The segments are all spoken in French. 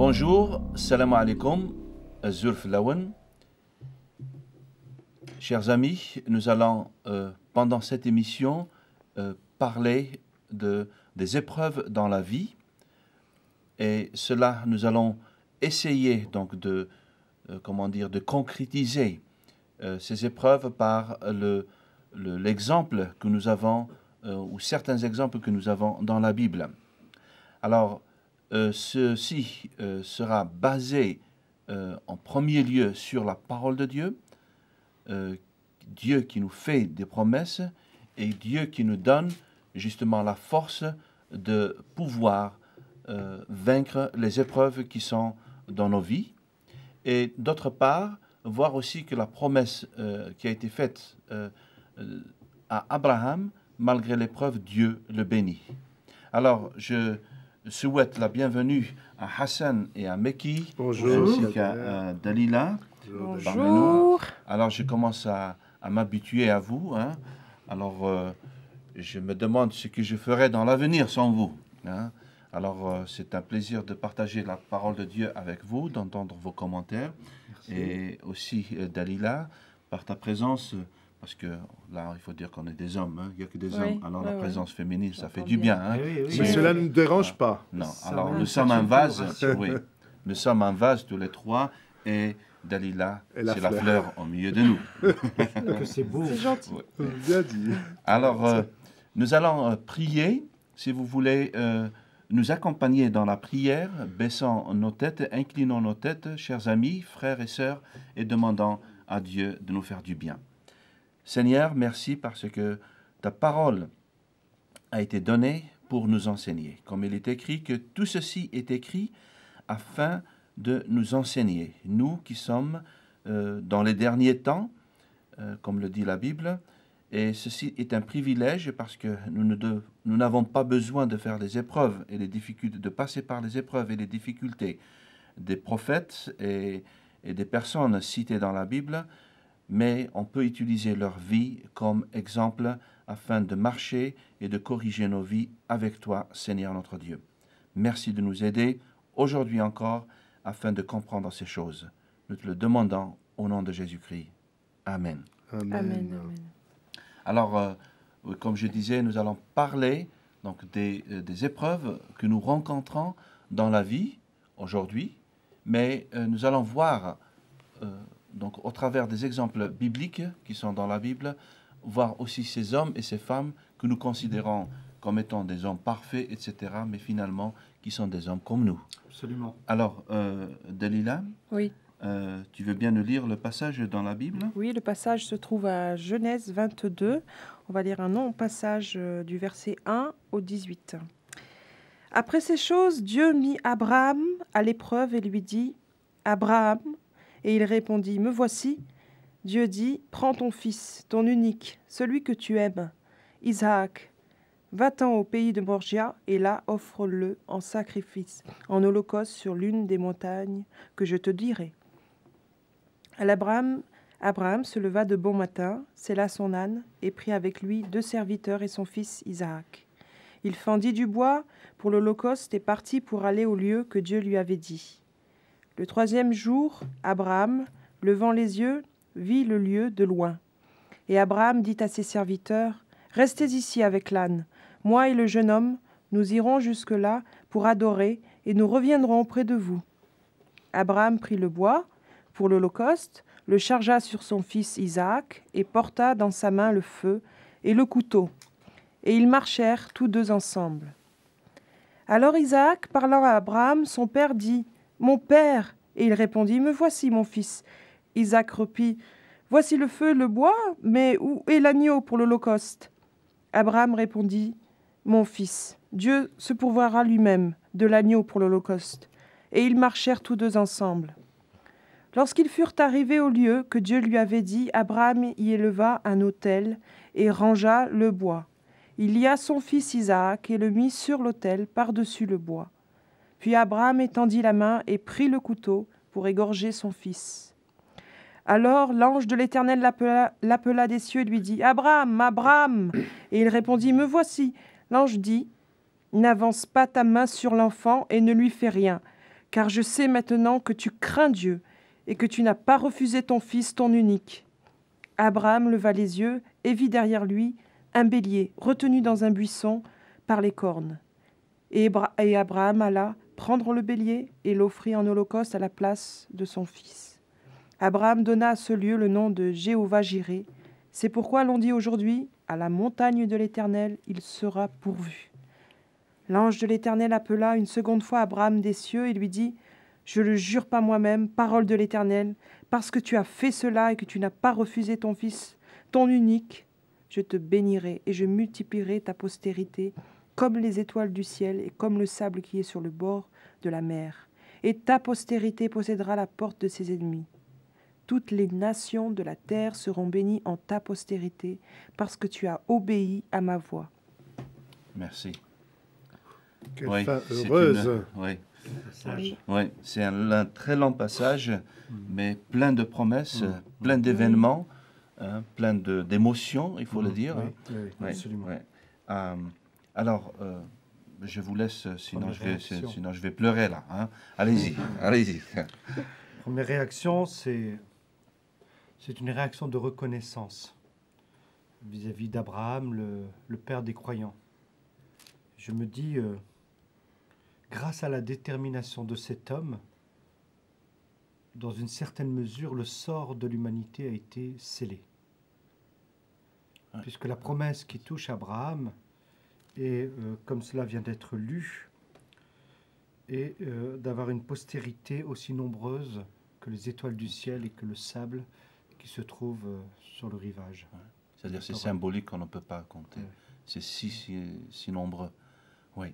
Bonjour, salam alaikum, Zurf Lawan. Chers amis, nous allons, pendant cette émission, parler des épreuves dans la vie. Et cela, nous allons essayer donc de concrétiser ces épreuves par l'exemple que nous avons, ou certains exemples que nous avons dans la Bible. Alors, ceci sera basé en premier lieu sur la parole de Dieu, Dieu qui nous fait des promesses et Dieu qui nous donne justement la force de pouvoir vaincre les épreuves qui sont dans nos vies. Et d'autre part, voir aussi que la promesse qui a été faite à Abraham, malgré l'épreuve, Dieu le bénit. Alors, je souhaite la bienvenue à Hassan et à Meki, ainsi qu'à Dalila. Bonjour. Alors, je commence à m'habituer à vous. Hein. Alors, je me demande ce que je ferai dans l'avenir sans vous. Hein. Alors, c'est un plaisir de partager la parole de Dieu avec vous, d'entendre vos commentaires. Merci. Et aussi, Dalila, par ta présence, parce que là, il faut dire qu'on est des hommes, hein. Il n'y a que des hommes. Alors, la présence féminine, ça fait du bien. Hein. Mais cela ne nous dérange pas. Non, alors nous sommes un vase, oui. Nous sommes un vase tous les trois, et Dalila, c'est la fleur au milieu de nous. C'est beau. C'est gentil. Oui. Bien dit. Alors, nous allons prier, si vous voulez nous accompagner dans la prière, baissant nos têtes, inclinons nos têtes, chers amis, frères et sœurs, et demandant à Dieu de nous faire du bien. Seigneur, merci parce que ta parole a été donnée pour nous enseigner. Comme il est écrit que tout ceci est écrit afin de nous enseigner. Nous qui sommes dans les derniers temps, comme le dit la Bible, et ceci est un privilège parce que nous n'avons pas besoin de faire les épreuves et les difficultés, de passer par les épreuves et les difficultés des prophètes et des personnes citées dans la Bible, mais on peut utiliser leur vie comme exemple afin de marcher et de corriger nos vies avec toi, Seigneur notre Dieu. Merci de nous aider aujourd'hui encore afin de comprendre ces choses. Nous te le demandons au nom de Jésus-Christ. Amen. Amen. Amen. Alors, comme je disais, nous allons parler donc, des épreuves que nous rencontrons dans la vie aujourd'hui, mais nous allons voir donc, au travers des exemples bibliques qui sont dans la Bible, voir aussi ces hommes et ces femmes que nous considérons comme étant des hommes parfaits, etc., mais finalement qui sont des hommes comme nous. Absolument. Alors, Dalila, oui. Tu veux bien nous lire le passage dans la Bible? Oui, le passage se trouve à Genèse 22. On va lire un long passage du verset 1 au 18. Après ces choses, Dieu mit Abraham à l'épreuve et lui dit « Abraham ?» Et il répondit « Me voici. » Dieu dit « Prends ton fils, ton unique, celui que tu aimes, Isaac. Va-t'en au pays de Moria et là offre-le en sacrifice, en holocauste sur l'une des montagnes que je te dirai. » Abraham se leva de bon matin, sella son âne et prit avec lui 2 serviteurs et son fils Isaac. Il fendit du bois pour l'holocauste et partit pour aller au lieu que Dieu lui avait dit. Le 3e jour, Abraham, levant les yeux, vit le lieu de loin. Et Abraham dit à ses serviteurs, « Restez ici avec l'âne. Moi et le jeune homme, nous irons jusque-là pour adorer et nous reviendrons auprès de vous. » Abraham prit le bois pour l'holocauste, le chargea sur son fils Isaac et porta dans sa main le feu et le couteau. Et ils marchèrent tous deux ensemble. Alors Isaac, parlant à Abraham, son père, dit « Mon père !» Et il répondit « Me voici, mon fils. » Isaac reprit « Voici le feu et le bois, mais où est l'agneau pour l'holocauste ?» Abraham répondit « Mon fils, Dieu se pourvoira lui-même de l'agneau pour l'holocauste. » Et ils marchèrent tous deux ensemble. Lorsqu'ils furent arrivés au lieu que Dieu lui avait dit, Abraham y éleva un autel et rangea le bois. Il lia son fils Isaac et le mit sur l'autel par-dessus le bois. Puis Abraham étendit la main et prit le couteau pour égorger son fils. Alors l'ange de l'Éternel l'appela des cieux et lui dit « Abraham, Abraham !» Et il répondit « Me voici !» L'ange dit « N'avance pas ta main sur l'enfant et ne lui fais rien, car je sais maintenant que tu crains Dieu et que tu n'as pas refusé ton fils, ton unique. » Abraham leva les yeux et vit derrière lui un bélier retenu dans un buisson par les cornes. Et Abraham alla prendre le bélier et l'offrit en holocauste à la place de son fils. Abraham donna à ce lieu le nom de Jéhovah-Jiré. C'est pourquoi l'on dit aujourd'hui, à la montagne de l'Éternel, il sera pourvu. L'ange de l'Éternel appela une seconde fois Abraham des cieux et lui dit, « Je le jure par moi-même, parole de l'Éternel, parce que tu as fait cela et que tu n'as pas refusé ton fils, ton unique, je te bénirai et je multiplierai ta postérité comme les étoiles du ciel et comme le sable qui est sur le bord de la mer. Et ta postérité possédera la porte de ses ennemis. Toutes les nations de la terre seront bénies en ta postérité, parce que tu as obéi à ma voix. » Merci. Quelle fin heureuse. Oui, c'est un très long passage, mais plein de promesses, plein d'événements, plein d'émotions, il faut le dire. Oui, absolument. Alors, je vous laisse, sinon je vais pleurer là. Hein. Allez-y, allez-y. Première réaction, c'est une réaction de reconnaissance vis-à-vis d'Abraham, le père des croyants. Je me dis, grâce à la détermination de cet homme, dans une certaine mesure, le sort de l'humanité a été scellé. Ouais. Puisque la promesse qui touche Abraham, et comme cela vient d'être lu, et d'avoir une postérité aussi nombreuse que les étoiles du ciel et que le sable qui se trouve sur le rivage. Ouais. C'est-à-dire c'est symbolique qu'on ne peut pas compter. Ouais. C'est si nombreux. Oui.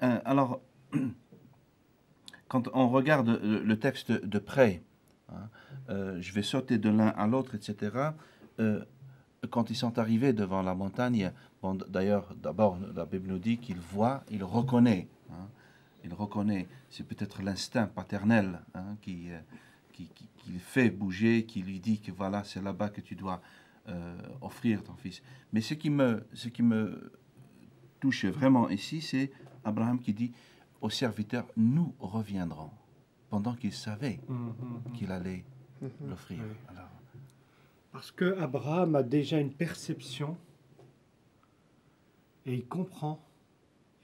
Alors, quand on regarde le texte de près, hein, je vais sauter de l'un à l'autre, etc. Quand ils sont arrivés devant la montagne, bon, d'ailleurs, d'abord, la Bible nous dit qu'il voit, il reconnaît. Hein, il reconnaît, c'est peut-être l'instinct paternel hein, qui le fait bouger, qui lui dit que voilà, c'est là-bas que tu dois offrir ton fils. Mais ce qui me touche vraiment ici, c'est Abraham qui dit au serviteur, nous reviendrons, pendant qu'il savait qu'il allait l'offrir. Alors, parce que Abraham a déjà une perception et il comprend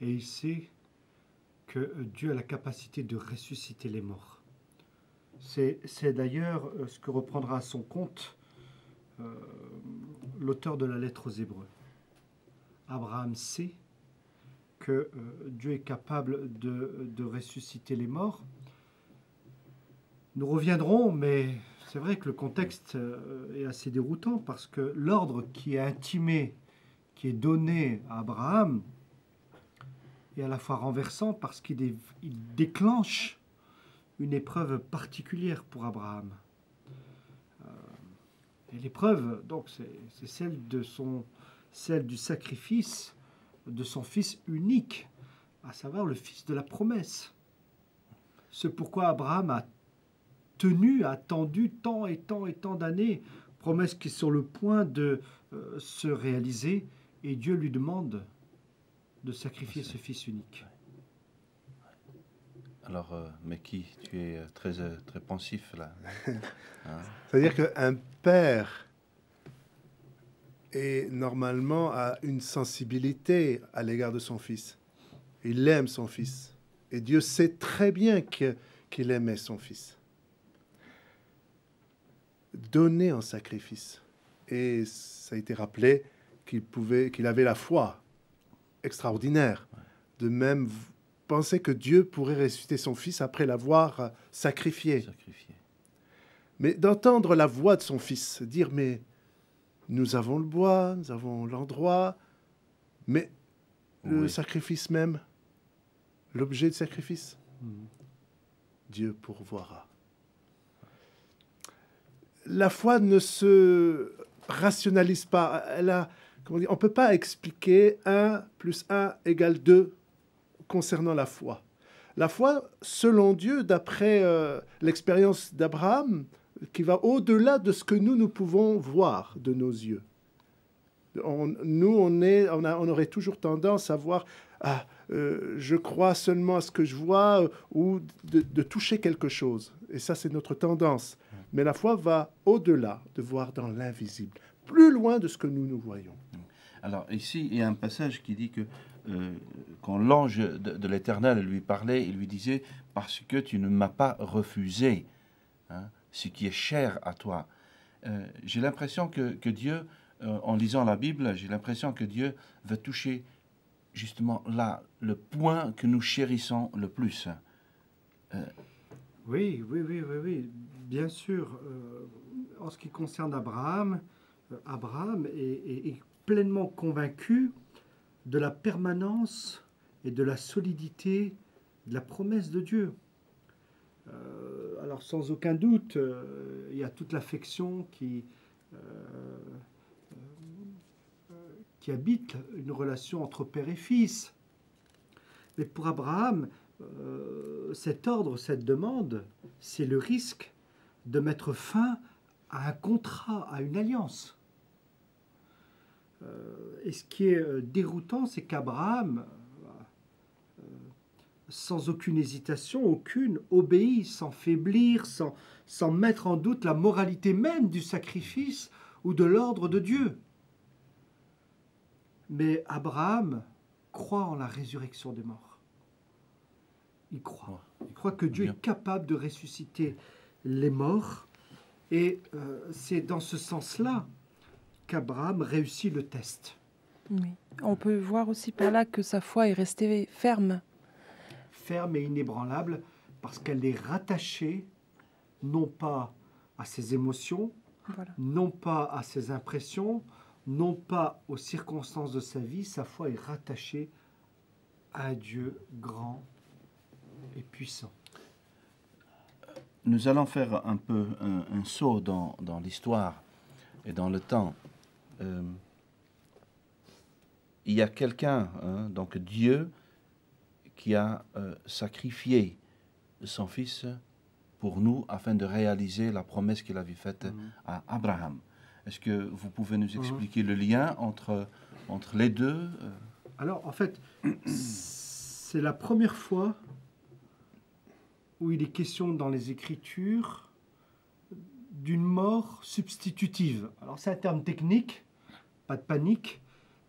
et il sait que Dieu a la capacité de ressusciter les morts. C'est d'ailleurs ce que reprendra à son compte l'auteur de la lettre aux Hébreux. Abraham sait que Dieu est capable de ressusciter les morts. Nous reviendrons, mais c'est vrai que le contexte est assez déroutant parce que l'ordre qui est intimé, qui est donné à Abraham, est à la fois renversant parce qu'il déclenche une épreuve particulière pour Abraham. Et l'épreuve, donc, c'est celle du sacrifice de son fils unique, à savoir le fils de la promesse. C'est pourquoi Abraham a attendu tant et tant et tant d'années, promesse qui est sur le point de se réaliser, et Dieu lui demande de sacrifier ce fils unique. Alors, Meki, tu es très pensif là. Hein? C'est-à-dire qu'un père et normalement a une sensibilité à l'égard de son fils. Il aime son fils. Et Dieu sait très bien qu'il aimait son fils. Donner en sacrifice. Et ça a été rappelé qu'il avait la foi extraordinaire. De même penser que Dieu pourrait ressusciter son fils après l'avoir sacrifié. Mais d'entendre la voix de son fils, dire, mais nous avons le bois, nous avons l'endroit, mais le sacrifice même, l'objet de sacrifice, Dieu pourvoira. La foi ne se rationalise pas. On ne peut pas expliquer 1 + 1 = 2 concernant la foi. La foi, selon Dieu, d'après l'expérience d'Abraham, qui va au-delà de ce que nous pouvons voir de nos yeux. On aurait toujours tendance à voir je crois seulement à ce que je vois ou de toucher quelque chose. Et ça, c'est notre tendance. Mais la foi va au-delà, de voir dans l'invisible, plus loin de ce que nous voyons. Alors ici, il y a un passage qui dit que quand l'ange de l'Éternel lui parlait, il lui disait « Parce que tu ne m'as pas refusé hein, ce qui est cher à toi ». J'ai l'impression que Dieu, en lisant la Bible, j'ai l'impression que Dieu veut toucher justement là, le point que nous chérissons le plus. Oui, bien sûr. En ce qui concerne Abraham, Abraham est pleinement convaincu de la permanence et de la solidité de la promesse de Dieu. Alors sans aucun doute, il y a toute l'affection qui habite une relation entre père et fils. Mais pour Abraham, cet ordre, cette demande, c'est le risque de mettre fin à un contrat, à une alliance. Et ce qui est déroutant, c'est qu'Abraham, sans aucune hésitation, aucune, obéit, sans faiblir, sans mettre en doute la moralité même du sacrifice ou de l'ordre de Dieu. Mais Abraham croit en la résurrection des morts. Il croit. Il croit que Dieu est capable de ressusciter les morts. Et c'est dans ce sens-là qu'Abraham réussit le test. Oui. On peut voir aussi par là que sa foi est restée ferme. Ferme et inébranlable, parce qu'elle est rattachée non pas à ses émotions, Voilà. non pas à ses impressions, non pas aux circonstances de sa vie. Sa foi est rattachée à un Dieu grand et puissant. Nous allons faire un peu un saut dans l'histoire et dans le temps. Il y a quelqu'un, hein, donc Dieu, qui a sacrifié son fils pour nous afin de réaliser la promesse qu'il avait faite à Abraham. Est-ce que vous pouvez nous expliquer le lien entre les deux Alors, en fait, c'est la première fois où il est question dans les Écritures d'une mort substitutive. Alors, c'est un terme technique, pas de panique.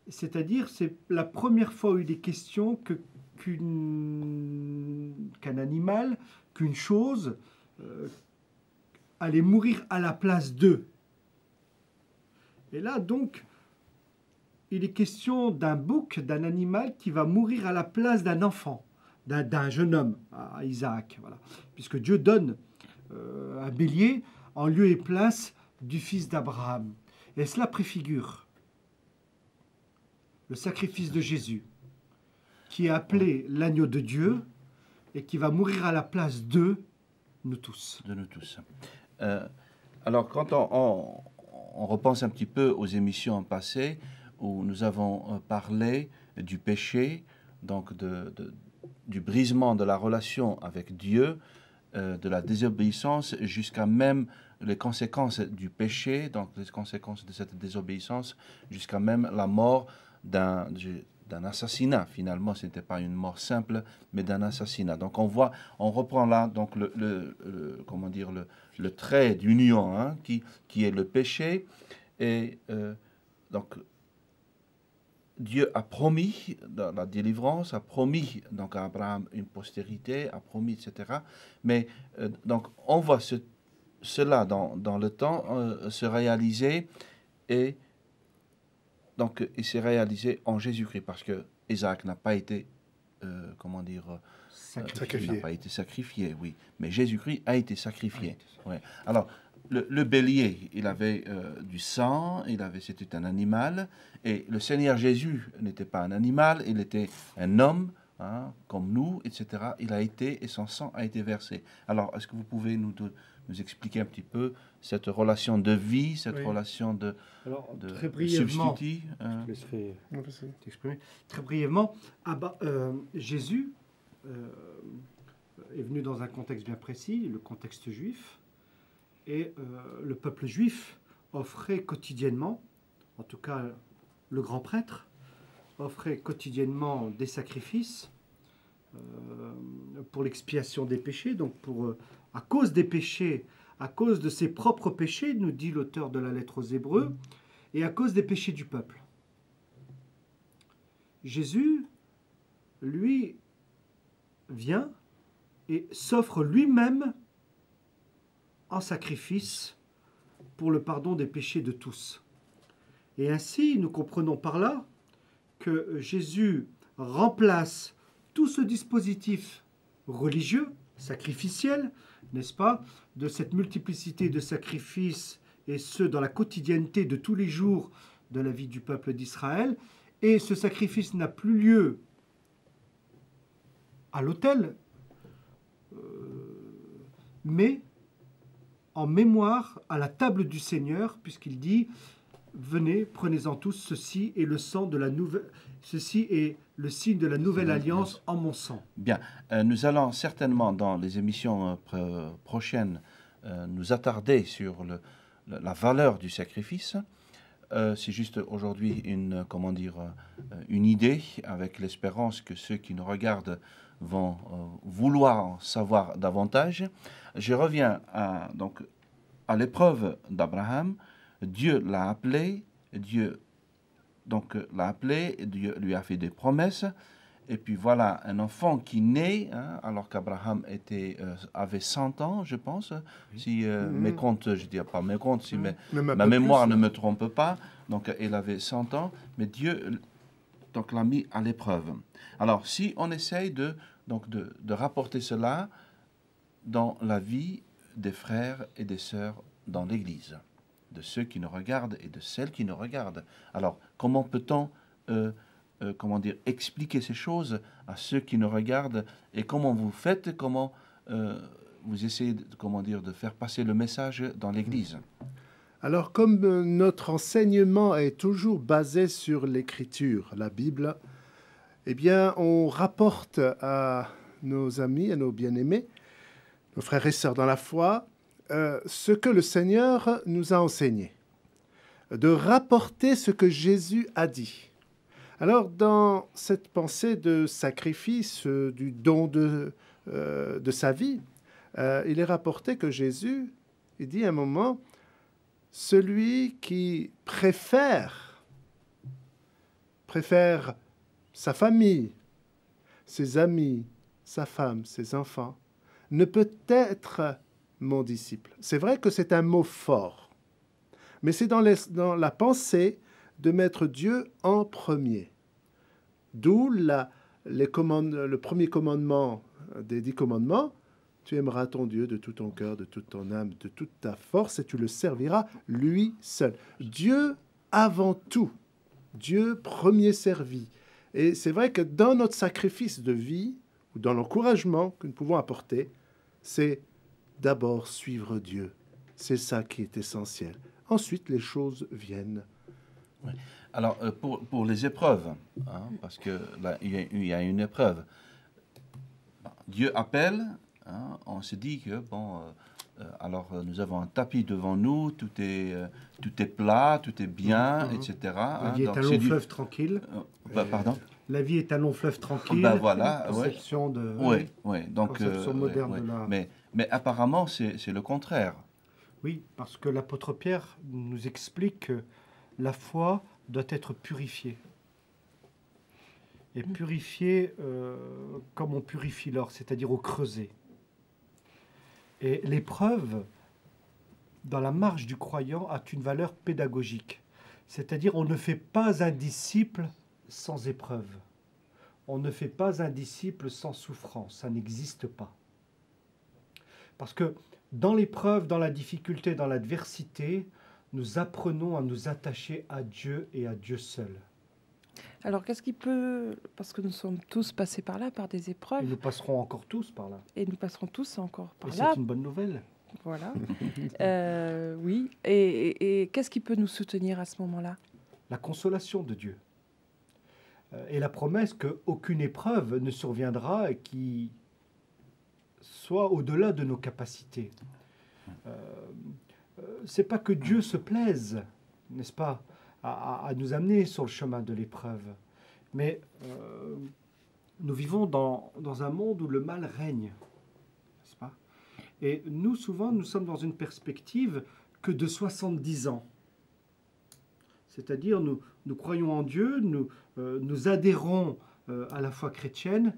C'est-à-dire, c'est la première fois où il est question qu'un animal, qu'une chose allait mourir à la place d'eux. Et là, donc, il est question d'un bouc, d'un animal qui va mourir à la place d'un enfant, d'un jeune homme, à Isaac. Voilà. Puisque Dieu donne un bélier en lieu et place du fils d'Abraham. Et cela préfigure le sacrifice de Jésus, qui est appelé l'agneau de Dieu et qui va mourir à la place de nous tous. De nous tous. Alors, quand on repense un petit peu aux émissions passées où nous avons parlé du péché, donc du brisement de la relation avec Dieu, de la désobéissance, jusqu'à même les conséquences du péché, donc les conséquences de cette désobéissance, jusqu'à même la mort d'un assassinat. Finalement, ce n'était pas une mort simple, mais d'un assassinat. Donc on reprend là donc le trait d'union, hein, qui est le péché. Et donc Dieu a promis dans la délivrance, a promis donc à Abraham une postérité, a promis, etc. Mais donc on voit cela dans le temps se réaliser et donc il s'est réalisé en Jésus-Christ parce que Isaac n'a pas été sacrifié. N'a pas été sacrifié, oui. Mais Jésus-Christ a été sacrifié. Ouais. Alors le bélier, il avait du sang, c'était un animal, et le Seigneur Jésus n'était pas un animal, il était un homme, hein, comme nous, etc. Il a été, et son sang a été versé. Alors, est-ce que vous pouvez nous expliquer un petit peu cette relation de vie, cette relation de très brièvement, substitut je laisserai t'exprimer. Très brièvement, Jésus est venu dans un contexte bien précis, le contexte juif. Et le peuple juif offrait quotidiennement, en tout cas le grand prêtre, offrait quotidiennement des sacrifices pour l'expiation des péchés, donc à cause des péchés, à cause de ses propres péchés, nous dit l'auteur de la lettre aux Hébreux, et à cause des péchés du peuple. Jésus, lui, vient et s'offre lui-même en sacrifice pour le pardon des péchés de tous. Et ainsi, nous comprenons par là que Jésus remplace tout ce dispositif religieux, sacrificiel, n'est-ce pas, de cette multiplicité de sacrifices, et ce, dans la quotidienneté de tous les jours de la vie du peuple d'Israël. Et ce sacrifice n'a plus lieu à l'autel, mais en mémoire à la table du Seigneur, puisqu'il dit « Venez, prenez-en tous, ceci est le sang de la nouvelle, ceci est le signe de la nouvelle alliance en mon sang. » Bien, nous allons certainement dans les émissions prochaines nous attarder sur la valeur du sacrifice. C'est juste aujourd'hui une idée, avec l'espérance que ceux qui nous regardent vont vouloir en savoir davantage. Je reviens à l'épreuve d'Abraham. Dieu l'a appelé, Dieu lui a fait des promesses. Et puis voilà, un enfant qui naît, alors qu'Abraham avait 100 ans, je pense, si mes comptes, je ne dis pas mes comptes, si ma mémoire ne me trompe pas. Donc il avait 100 ans, mais Dieu l'a mis à l'épreuve. Alors si on essaye de rapporter cela dans la vie des frères et des sœurs dans l'Église, de ceux qui nous regardent et de celles qui nous regardent. Alors comment peut-on expliquer ces choses à ceux qui nous regardent, et comment vous faites, comment vous essayez de faire passer le message dans l'Église? Alors, comme notre enseignement est toujours basé sur l'Écriture, la Bible, eh bien, on rapporte à nos amis, à nos bien-aimés, nos frères et sœurs dans la foi, ce que le Seigneur nous a enseigné, de rapporter ce que Jésus a dit. Alors, dans cette pensée de sacrifice, du don de sa vie, il est rapporté que Jésus, il dit à un moment, celui qui préfère sa famille, ses amis, sa femme, ses enfants, ne peut être mon disciple. C'est vrai que c'est un mot fort, mais c'est dans la pensée de mettre Dieu en premier. D'où le premier commandement des 10 commandements, tu aimeras ton Dieu de tout ton cœur, de toute ton âme, de toute ta force, et tu le serviras lui seul. Dieu avant tout, Dieu premier servi. Et c'est vrai que dans notre sacrifice de vie, ou dans l'encouragement que nous pouvons apporter, c'est d'abord suivre Dieu. C'est ça qui est essentiel. Ensuite, les choses viennent. Oui. Alors, pour les épreuves, parce que là, il y a une épreuve. Dieu appelle, on se dit que, alors nous avons un tapis devant nous, tout est plat, tout est bien, etc. La vie est un long fleuve tranquille. Pardon ? La vie est un long fleuve tranquille. Voilà, conception de... Oui, donc... conception moderne de la... Mais apparemment, c'est le contraire. Oui, parce que l'apôtre Pierre nous explique que la foi doit être purifiée. Et purifiée comme on purifie l'or, c'est-à-dire au creuset. Et l'épreuve, dans la marche du croyant, a une valeur pédagogique. C'est-à-dire on ne fait pas un disciple sans épreuve. On ne fait pas un disciple sans souffrance. Ça n'existe pas. Parce que dans l'épreuve, dans la difficulté, dans l'adversité, nous apprenons à nous attacher à Dieu et à Dieu seul. Alors, qu'est-ce qui peut... Parce que nous sommes tous passés par là, par des épreuves. Et nous passerons encore tous par là. Et nous passerons tous encore par et là. C'est une bonne nouvelle. Voilà. Oui. Et qu'est-ce qui peut nous soutenir à ce moment-là? La consolation de Dieu. Et la promesse qu'aucune épreuve ne surviendra et qui soit au-delà de nos capacités. C'est pas que Dieu se plaise, n'est-ce pas, à nous amener sur le chemin de l'épreuve, Mais nous vivons dans un monde où le mal règne, n'est-ce pas? Et nous, souvent, nous sommes dans une perspective que de 70 ans. C'est-à-dire, nous croyons en Dieu, nous adhérons à la foi chrétienne,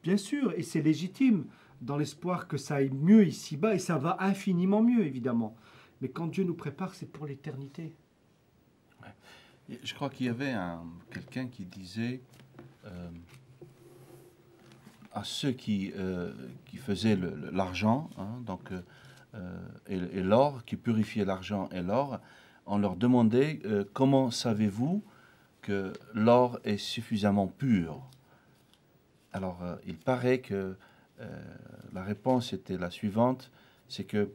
bien sûr, et c'est légitime, dans l'espoir que ça aille mieux ici-bas, et ça va infiniment mieux, évidemment. Mais quand Dieu nous prépare, c'est pour l'éternité. Ouais. Je crois qu'il y avait quelqu'un qui disait à ceux qui faisaient l'argent, hein, donc, et l'or, qui purifiaient l'argent et l'or, on leur demandait comment savez-vous que l'or est suffisamment pur? Alors, il paraît que la réponse était la suivante, c'est que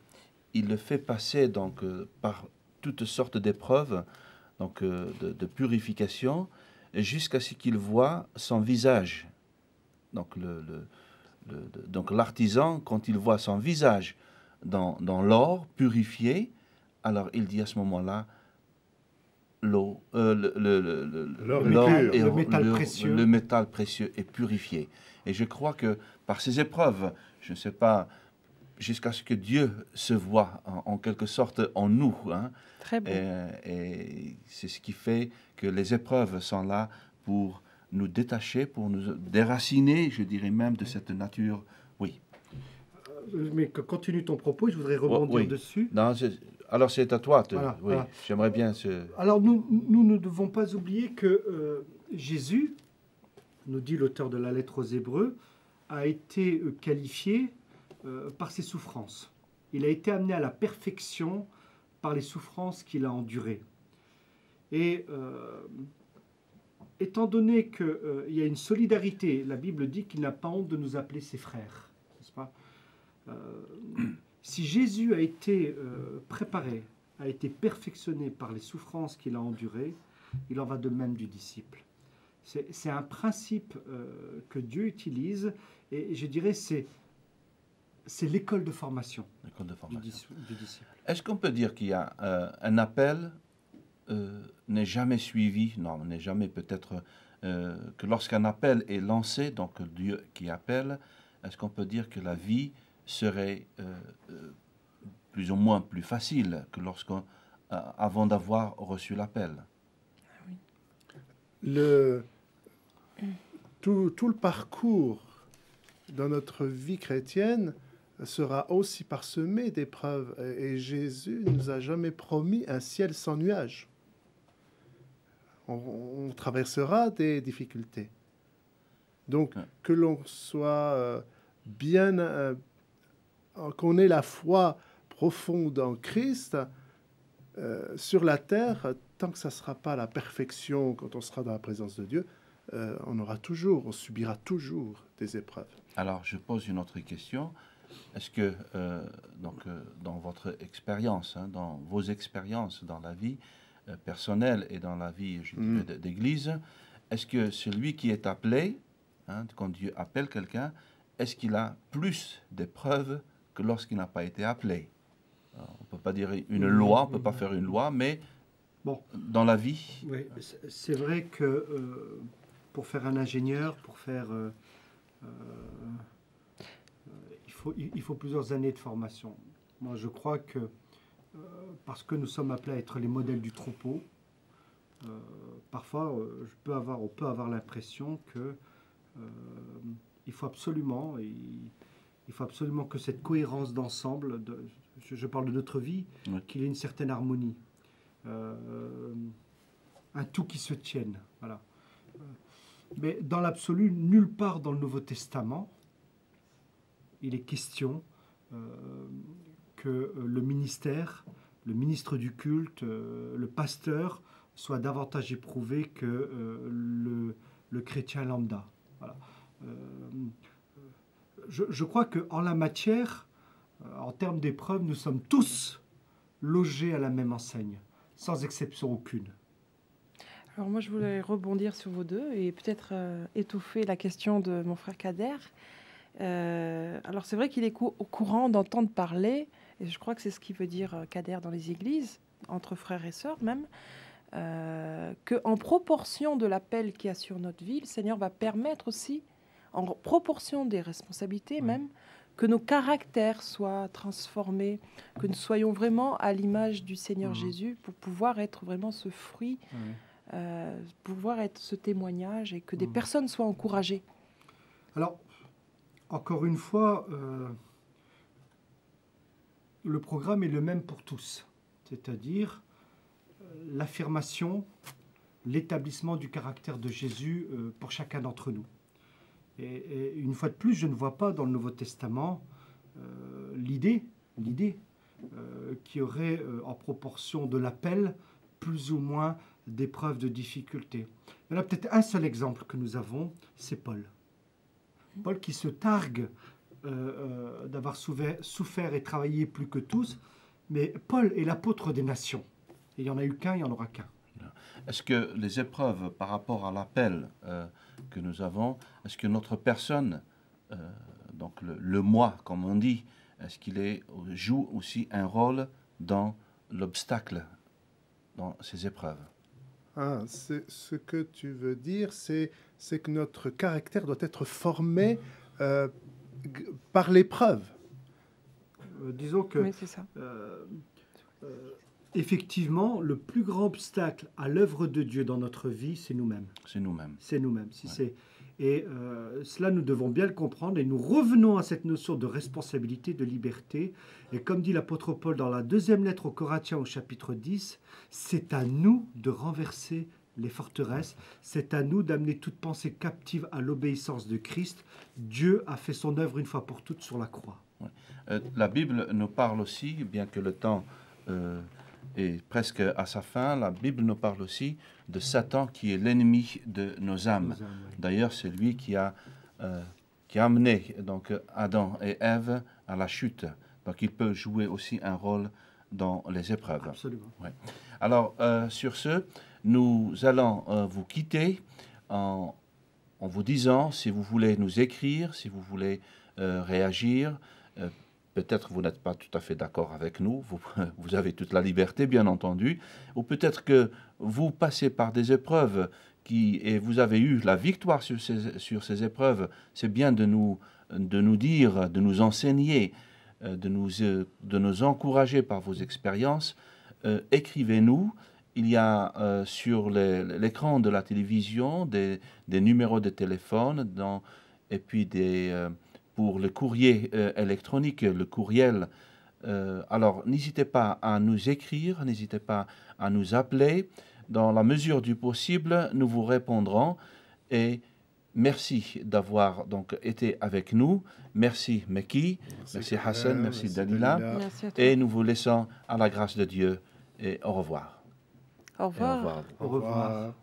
il le fait passer donc par toutes sortes d'épreuves, donc de purification, jusqu'à ce qu'il voit son visage. Donc donc l'artisan, quand il voit son visage dans l'or purifié, alors il dit à ce moment-là, l'or est et le métal précieux. Le métal précieux est purifié. Et je crois que par ces épreuves, je ne sais pas, jusqu'à ce que Dieu se voit en quelque sorte en nous. Hein, Très bon. et c'est ce qui fait que les épreuves sont là pour nous détacher, pour nous déraciner, je dirais même, de cette nature. Oui. Mais continue ton propos, je voudrais rebondir Oui. dessus. Non, alors c'est à toi. Voilà, Oui, voilà. j'aimerais bien. Alors nous ne devons pas oublier que Jésus, nous dit l'auteur de la lettre aux Hébreux, a été qualifié par ses souffrances. Il a été amené à la perfection par les souffrances qu'il a endurées. Et étant donné qu'il y a une solidarité, la Bible dit qu'il n'a pas honte de nous appeler ses frères, n'est-ce pas? Si Jésus a été préparé, a été perfectionné par les souffrances qu'il a endurées, il en va de même du disciple. C'est un principe que Dieu utilise, et je dirais c'est l'école de formation, du disciple. Est-ce qu'on peut dire qu'il y a un appel n'est jamais suivi, non, n'est jamais peut-être, que lorsqu'un appel est lancé, donc Dieu qui appelle, est-ce qu'on peut dire que la vie serait plus ou moins plus facile que avant d'avoir reçu l'appel? Tout le parcours dans notre vie chrétienne sera aussi parsemé d'épreuves. Et Jésus ne nous a jamais promis un ciel sans nuages. On traversera des difficultés. Donc, que l'on soit qu'on ait la foi profonde en Christ, sur la terre, tant que ça ne sera pas la perfection, quand on sera dans la présence de Dieu, on subira toujours des épreuves. Alors, je pose une autre question. Est-ce que, dans votre expérience, hein, dans vos expériences dans la vie personnelle et dans la vie, je dirais, d'église, est-ce que celui qui est appelé, hein, quand Dieu appelle quelqu'un, est-ce qu'il a plus d'épreuves que lorsqu'il n'a pas été appelé? Alors, on ne peut pas dire une loi, on ne peut pas faire une loi, mais bon, dans la vie... Oui, c'est vrai que pour faire un ingénieur, il faut plusieurs années de formation. Moi, je crois que parce que nous sommes appelés à être les modèles du troupeau, parfois on peut avoir l'impression que il faut absolument que cette cohérence d'ensemble, je parle de notre vie, oui, qu'il y ait une certaine harmonie, un tout qui se tienne. Voilà. Mais dans l'absolu, nulle part dans le Nouveau Testament, il est question que le ministre du culte, le pasteur, soit davantage éprouvé que le chrétien lambda. Voilà. Je crois qu'en la matière, en termes d'épreuves, nous sommes tous logés à la même enseigne, sans exception aucune. Alors moi, je voulais rebondir sur vous deux et peut-être étouffer la question de mon frère Kader. Alors c'est vrai qu'il est au courant d'entendre parler, et je crois que c'est ce qui veut dire Kader dans les églises, entre frères et sœurs même, qu'en proportion de l'appel qu'il y a sur notre vie, le Seigneur va permettre aussi, en proportion des responsabilités même, que nos caractères soient transformés, que nous soyons vraiment à l'image du Seigneur Jésus pour pouvoir être vraiment ce fruit, pouvoir être ce témoignage et que des personnes soient encouragées. Alors, encore une fois, le programme est le même pour tous, c'est-à-dire l'affirmation, l'établissement du caractère de Jésus pour chacun d'entre nous. Et une fois de plus, je ne vois pas dans le Nouveau Testament l'idée qu'il y aurait en proportion de l'appel plus ou moins d'épreuves, de difficultés. Il y en a peut-être un seul exemple que nous avons, c'est Paul. Paul qui se targue d'avoir souffert et travaillé plus que tous, mais Paul est l'apôtre des nations. Et il n'y en a eu qu'un, il n'y en aura qu'un. Est-ce que les épreuves par rapport à l'appel que nous avons, est-ce que notre personne, donc le moi, comme on dit, est-ce qu'il joue aussi un rôle dans l'obstacle, dans ces épreuves? Ce que tu veux dire, c'est que notre caractère doit être formé par l'épreuve. Disons que... Oui, c'est ça. Effectivement, le plus grand obstacle à l'œuvre de Dieu dans notre vie, c'est nous-mêmes. C'est nous-mêmes. C'est nous-mêmes. Et cela, nous devons bien le comprendre. Et nous revenons à cette notion de responsabilité, de liberté. Et comme dit l'apôtre Paul dans la deuxième lettre aux Corinthiens au chapitre 10, c'est à nous de renverser les forteresses. C'est à nous d'amener toute pensée captive à l'obéissance de Christ. Dieu a fait son œuvre une fois pour toutes sur la croix. La Bible nous parle aussi, bien que le temps est presque à sa fin, la Bible nous parle aussi de Satan qui est l'ennemi de nos âmes. D'ailleurs, c'est lui qui a amené donc, Adam et Ève à la chute. Donc il peut jouer aussi un rôle dans les épreuves. Absolument. Ouais. Alors, sur ce, nous allons vous quitter en vous disant, si vous voulez nous écrire, si vous voulez réagir, peut-être vous n'êtes pas tout à fait d'accord avec nous, vous avez toute la liberté, bien entendu, ou peut-être que vous passez par des épreuves et vous avez eu la victoire sur ces épreuves. C'est bien de nous dire, de nous enseigner, de nous encourager par vos expériences. Écrivez-nous. Il y a sur l'écran de la télévision des numéros de téléphone et puis pour le courrier électronique, le courriel. Alors, n'hésitez pas à nous écrire, n'hésitez pas à nous appeler. Dans la mesure du possible, nous vous répondrons. Et merci d'avoir donc été avec nous. Merci Meki, merci Hassan, merci Dalila. Merci à toi. Et nous vous laissons à la grâce de Dieu. Et au revoir. Au revoir. Et au revoir. Au revoir.